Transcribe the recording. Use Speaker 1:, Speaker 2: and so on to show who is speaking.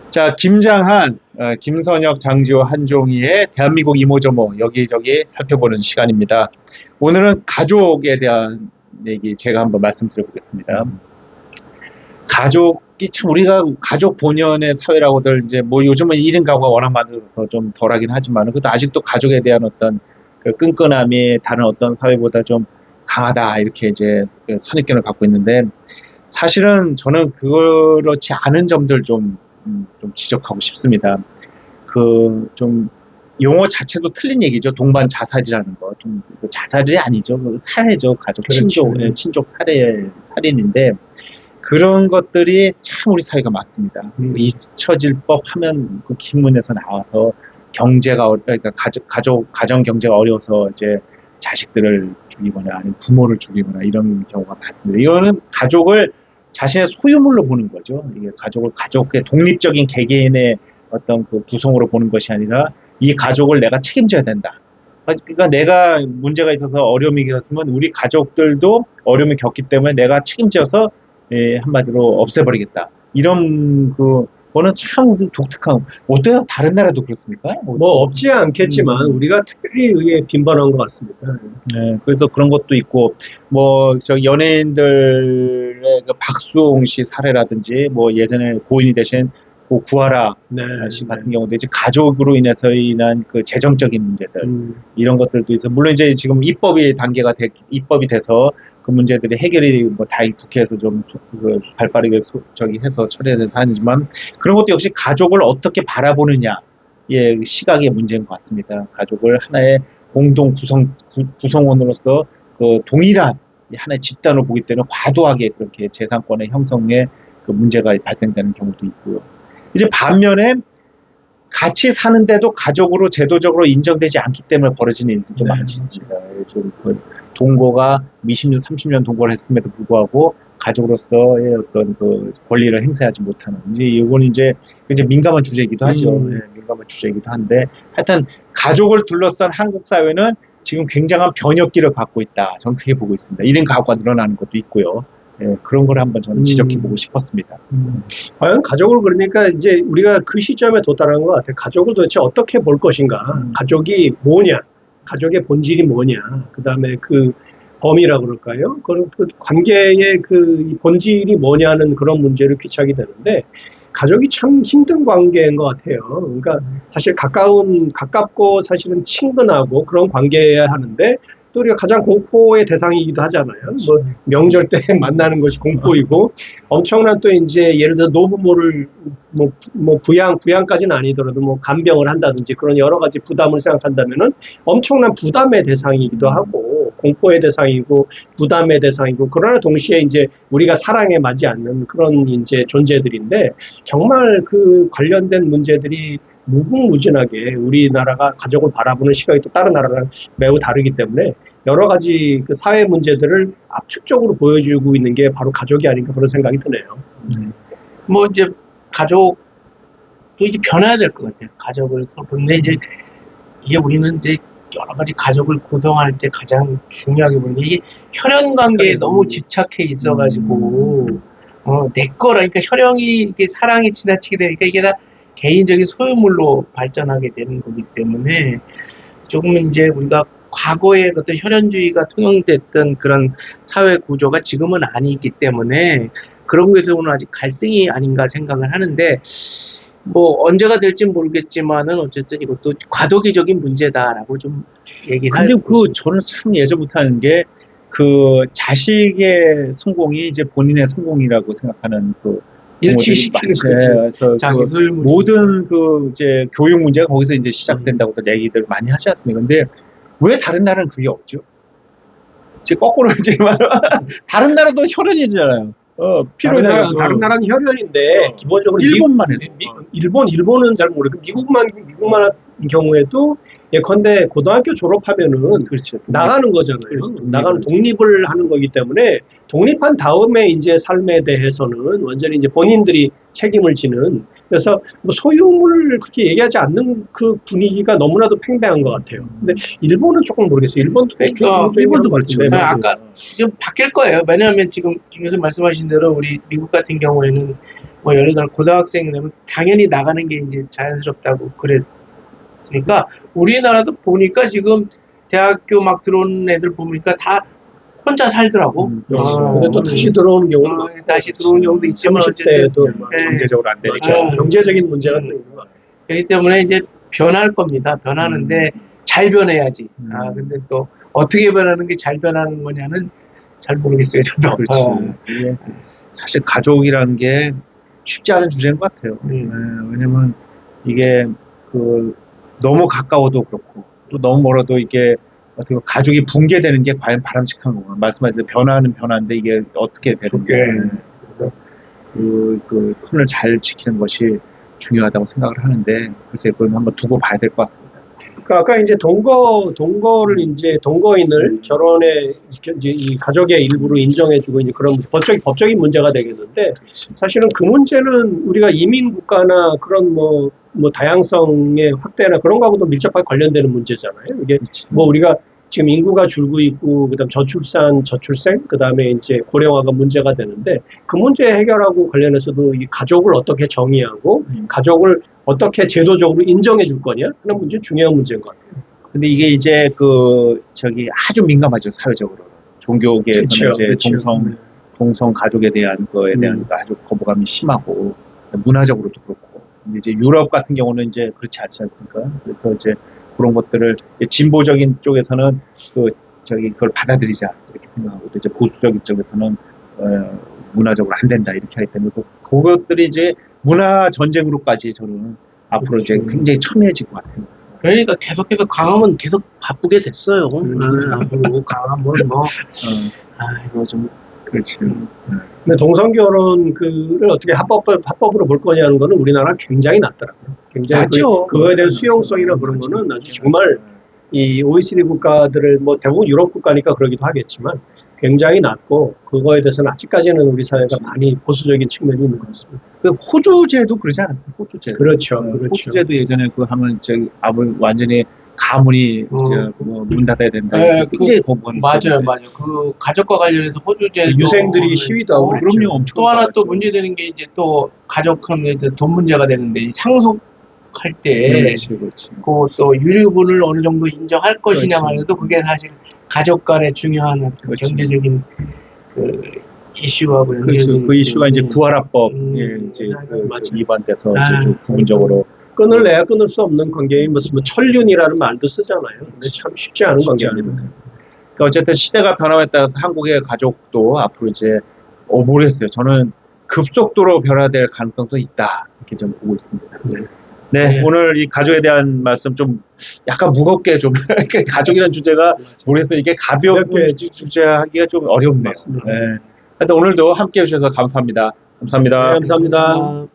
Speaker 1: 자, 김장한, 김선혁, 장지호, 한종희의 대한민국 이모저모 여기저기 살펴보는 시간입니다. 오늘은 가족에 대한 얘기 제가 한번 말씀드려보겠습니다. 가족이 참 우리가 가족 본연의 사회라고들 이제 뭐 요즘은 1인 가구가 워낙 많아서 좀 덜하긴 하지만 그래도 아직도 가족에 대한 어떤 그 끈끈함이 다른 어떤 사회보다 좀 강하다 이렇게 이제 그 선입견을 갖고 있는데 사실은 저는 그렇지 않은 점들 좀 지적하고 싶습니다. 좀 용어 자체도 틀린 얘기죠. 동반 자살이라는 거. 자살이 아니죠. 살해죠. 가족
Speaker 2: 그렇죠.
Speaker 1: 친족 살인인데 그런 것들이 참 우리 사회가 많습니다. 잊혀질 법 하면 그 신문에서 나와서 그러니까 가정 경제가 어려워서 이제 자식들을 죽이거나 아니면 부모를 죽이거나 이런 경우가 많습니다. 이거는 가족을 자신의 소유물로 보는 거죠. 이게 가족의 독립적인 개개인의 어떤 그 구성으로 보는 것이 아니라 이 가족을 내가 책임져야 된다. 그러니까 내가 문제가 있어서 어려움이 있었으면 우리 가족들도 어려움을 겪기 때문에 내가 책임져서 한마디로 없애버리겠다. 이런 거는 참 독특한. 어때요? 다른 나라도 그렇습니까?
Speaker 2: 뭐 없지 않겠지만 우리가 특별히 의에 빈번한 것 같습니다.
Speaker 1: 네, 그래서 그런 것도 있고 저 연예인들의 그 박수홍 씨 사례라든지 뭐 예전에 고인이 되신 그 구하라 씨 같은 경우도 이제 가족으로 인해서 인한 그 재정적인 문제들 이런 것들도 있어. 물론 이제 지금 입법이 돼서 그 문제들이 해결이 뭐 다 국회에서 좀 발빠르게 해서 처리해서 하지만 그런 것도 역시 가족을 어떻게 바라보느냐의 시각의 문제인 것 같습니다. 가족을 하나의 공동 구성원으로서 그 동일한 하나의 집단으로 보기 때문에 과도하게 그렇게 재산권의 형성에 그 문제가 발생되는 경우도 있고요. 이제 반면에 같이 사는데도 가족으로 제도적으로 인정되지 않기 때문에 벌어지는 일들도 많이 있습니다. 동거가 20년, 30년 동거를 했음에도 불구하고 가족으로서의 어떤 그 권리를 행사하지 못하는 이건 이제 민감한 주제이기도 하죠. 민감한 주제이기도 한데 하여튼 가족을 둘러싼 한국 사회는 지금 굉장한 변혁기를 갖고 있다. 저는 그렇게 보고 있습니다. 1인 가구가 늘어나는 것도 있고요. 그런 걸 한번 저는 지적해보고 싶었습니다.
Speaker 2: 과연 가족을 그러니까 이제 우리가 그 시점에 도달한 것 같아요. 가족을 도대체 어떻게 볼 것인가? 가족이 뭐냐? 가족의 본질이 뭐냐? 그 다음에 그 범위라 그럴까요? 그 관계의 그 본질이 뭐냐는 그런 문제를 귀착이 되는데 가족이 참 힘든 관계인 것 같아요. 그러니까 사실 가깝고 사실은 친근하고 그런 관계여야 하는데 또 우리가 가장 공포의 대상이기도 하잖아요. 뭐 명절 때 만나는 것이 공포이고 엄청난 또 이제 예를 들어 노부모를 뭐 부양까지는 아니더라도 뭐 간병을 한다든지 그런 여러 가지 부담을 생각한다면은 엄청난 부담의 대상이기도 하고 공포의 대상이고 부담의 대상이고 그러나 동시에 이제 우리가 사랑에 맞지 않는 그런 이제 존재들인데 정말 그 관련된 문제들이 무궁무진하게 우리나라가 가족을 바라보는 시각이 또 다른 나라랑 매우 다르기 때문에 여러 가지 그 사회 문제들을 압축적으로 보여주고 있는 게 바로 가족이 아닌가 그런 생각이 드네요.
Speaker 3: 뭐 이제 가족도 이제 변해야 될 것 같아요. 가족을 근데 이제 이게 우리는 이제 여러 가지 가족을 구성할 때 가장 중요하게 보는 게 이게 혈연 관계에 너무 집착해 있어가지고 내 거라 그러니까 혈연이 이게 사랑이 지나치게 되니까 이게 다 개인적인 소유물로 발전하게 되는 거기 때문에 조금 이제 우리가 과거에 어떤 혈연주의가 통용됐던 그런 사회 구조가 지금은 아니기 때문에 그런 것에서는 아직 갈등이 아닌가 생각을 하는데 뭐 언제가 될지 모르겠지만은 어쨌든 이것도 과도기적인 문제다라고 좀 얘기를
Speaker 1: 근데 저는 참 예전부터 하는 게 자식의 성공이 이제 본인의 성공이라고 생각하는
Speaker 3: 일치시키는 거죠. 자기 소유물.
Speaker 1: 모든 이제 교육 문제가 거기서 이제 시작된다고 얘기들 많이 하지 않습니까? 근데 왜 다른 나라는 그게 없죠? 지금 거꾸로 이제만 다른 나라도 혈연이잖아요.
Speaker 2: 다른 나라는 혈연인데 기본적으로
Speaker 1: 일본만 해도
Speaker 2: 일본은 잘 모르고 미국만 경우에도 예컨대 고등학교 졸업하면은
Speaker 1: 그렇죠.
Speaker 2: 나가는 거잖아요.
Speaker 1: 그렇죠.
Speaker 2: 나가는 독립을 하는 거기 때문에 독립한 다음에 이제 삶에 대해서는 완전히 이제 본인들이 책임을 지는 그래서 뭐 소유물을 그렇게 얘기하지 않는 그 분위기가 너무나도 팽배한 것 같아요. 근데 일본은 조금 모르겠어요. 일본도
Speaker 1: 그렇죠.
Speaker 3: 아까 좀 바뀔 거예요. 왜냐하면 지금 김 교수님 말씀하신 대로 우리 미국 같은 경우에는 뭐 예를 들어 고등학생 되면 당연히 나가는 게 이제 자연스럽다고 그랬으니까 우리나라도 보니까 지금 대학교 막 들어오는 애들 보니까 다 혼자 살더라고.
Speaker 2: 근데 또 다시 들어오는 경우도 많고,
Speaker 3: 다시 들어오는 경우도 있지만
Speaker 2: 30대에도
Speaker 3: 예.
Speaker 1: 경제적으로 안 되니까.
Speaker 2: 경제적인 문제가 또 있는 것 같아요.
Speaker 3: 그렇기 때문에 이제 변할 겁니다. 변하는데 잘 변해야지. 근데 또 어떻게 변하는 게 잘 변하는 거냐는 잘 모르겠어요. 저도.
Speaker 1: 그렇지. 이게 사실 가족이라는 게 쉽지 않은 주제인 것 같아요. 왜냐면 이게 그 너무 가까워도 그렇고 또 너무 멀어도 이게 어떻게 보면 가족이 붕괴되는 게 과연 바람직한 건가? 말씀하신 변화는 변화인데 이게 어떻게 되는가? 그래서 그 선을 잘 지키는 것이 중요하다고 생각을 하는데 글쎄 그건 한번 두고 봐야 될 것 같습니다.
Speaker 2: 그러니까 아까 이제 동거를 이제 동거인을 결혼에 이제 이 가족의 일부로 인정해주고 이제 그런 법적인 문제가 되겠는데 사실은 그 문제는 우리가 이민 국가나 그런 뭐 다양성의 확대나 그런 거하고도 밀접하게 관련되는 문제잖아요. 이게 뭐 우리가 지금 인구가 줄고 있고 그다음 저출생 그다음에 이제 고령화가 문제가 되는데 그 문제 해결하고 관련해서도 이 가족을 어떻게 정의하고 가족을 어떻게 제도적으로 인정해 줄 거냐 하는 문제 중요한 문제인 것 같아요.
Speaker 1: 근데 이게 이제 아주 민감하죠 사회적으로 종교계에서는 이제 동성 가족에 대한 거에 대한 아주 거부감이 심하고 문화적으로도 그렇고 근데 이제 유럽 같은 경우는 이제 그렇지 않지 않습니까? 그래서 이제 그런 것들을 진보적인 쪽에서는 그걸 받아들이자 이렇게 생각하고 또 이제 보수적인 쪽에서는 문화적으로 안 된다 이렇게 하기 때문에 그것들이 이제 문화 전쟁으로까지 저는 앞으로 이제 굉장히 첨예해질 것 같아요.
Speaker 3: 그러니까 계속해서 강화문 계속 바쁘게 됐어요. 앞으로 강화문 이거 좀
Speaker 1: 그렇지.
Speaker 2: 근데 동성 결혼을 어떻게 합법으로 볼 거냐는 거는 우리나라 굉장히 낮더라고요. 굉장히
Speaker 1: 낮죠.
Speaker 2: 그거에 대한 수용성이나 그런 거는 아주 정말 이 OECD 국가들을 뭐 대부분 유럽 국가니까 그러기도 하겠지만 굉장히 낮고 그거에 대해서는 아직까지는 우리 사회가 많이 보수적인 측면이 있는 것 같습니다.
Speaker 1: 그 호주제도 그러지 않았어요? 호주제.
Speaker 2: 그렇죠.
Speaker 1: 호주제도 예전에 하면 완전히 가문이 문 닫아야 된다. 굉장히 거부감이
Speaker 3: 맞아요. 그 가족과 관련해서 호주제
Speaker 2: 유생들이 시위도 하고
Speaker 1: 그럼요. 엄청
Speaker 3: 또 하나 또 문제되는 게 이제 또 가족하면 이제 돈 문제가 되는데 이 상속할 때 그 또 유류분을 어느 정도 인정할 것이냐 말도 그게 사실 가족 간의 중요한 경제적인 그 이슈하고
Speaker 1: 그 이슈가 이제 부활합법에 이제 위반돼서 이제 좀 부분적으로
Speaker 2: 끊을래야 끊을 수 없는 관계인 무슨 천륜이라는 말도 쓰잖아요. 근데 참 쉽지 않은 관계입니다.
Speaker 1: 그러니까 어쨌든 시대가 변함에 따라서 한국의 가족도 앞으로 이제 모르겠어요. 저는 급속도로 변화될 가능성도 있다 이렇게 좀 보고 있습니다. 네, 오늘 이 가족에 대한 말씀 좀 약간 무겁게 좀 가족이라는 주제가 모르겠어요. 이게 가볍게 주제하기가 좀 어렵네요. 네. 하여튼 오늘도 함께 해주셔서 감사합니다. 감사합니다.
Speaker 2: 네, 감사합니다.